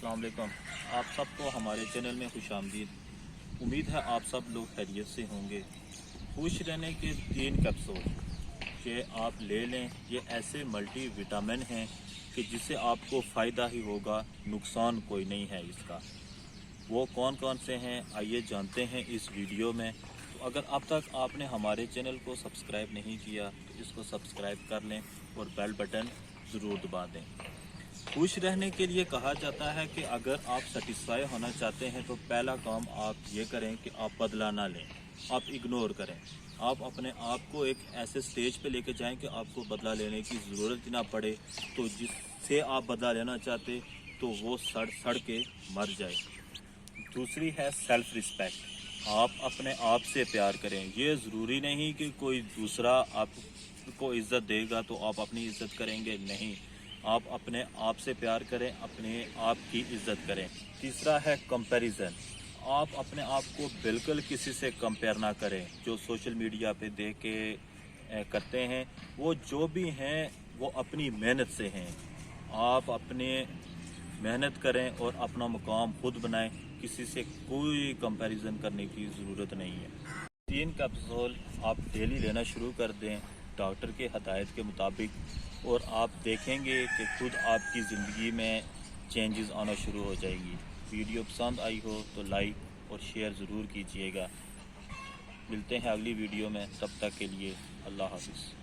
अस्सलाम वालेकुम। आप सबको हमारे चैनल में खुश आमदीद। उम्मीद है आप सब लोग खैरियत से होंगे। खुश रहने के 3 कैप्सूल के आप ले लें। ये ऐसे मल्टी विटामिन हैं कि जिससे आपको फ़ायदा ही होगा, नुकसान कोई नहीं है इसका। वो कौन कौन से हैं आइए जानते हैं इस वीडियो में। तो अगर अब तक आपने हमारे चैनल को सब्सक्राइब नहीं किया तो इसको सब्सक्राइब कर लें और बेल बटन ज़रूर दबा दें। खुश रहने के लिए कहा जाता है कि अगर आप सेटिस्फाई होना चाहते हैं तो पहला काम आप ये करें कि आप बदला ना लें, आप इग्नोर करें। आप अपने आप को एक ऐसे स्टेज पे लेके जाएं कि आपको बदला लेने की ज़रूरत ही ना पड़े। तो जिससे आप बदला लेना चाहते तो वो सड़ के मर जाए। दूसरी है सेल्फ़ रिस्पेक्ट। आप अपने आप से प्यार करें। ये ज़रूरी नहीं कि कोई दूसरा आपको इज़्ज़त देगा तो आप अपनी इज़्ज़त करेंगे, नहीं। आप अपने आप से प्यार करें, अपने आप की इज़्ज़त करें। तीसरा है कंपैरिजन। आप अपने आप को बिल्कुल किसी से कंपेयर ना करें। जो सोशल मीडिया पे देख के करते हैं, वो जो भी हैं वो अपनी मेहनत से हैं। आप अपने मेहनत करें और अपना मुकाम खुद बनाएं। किसी से कोई कंपैरिजन करने की ज़रूरत नहीं है। 3 कैप्सूल आप डेली लेना शुरू कर दें डॉक्टर के हदायत के मुताबिक, और आप देखेंगे कि खुद आपकी ज़िंदगी में चेंजेस आना शुरू हो जाएगी। वीडियो पसंद आई हो तो लाइक और शेयर ज़रूर कीजिएगा। मिलते हैं अगली वीडियो में, तब तक के लिए अल्लाह हाफ़िज़।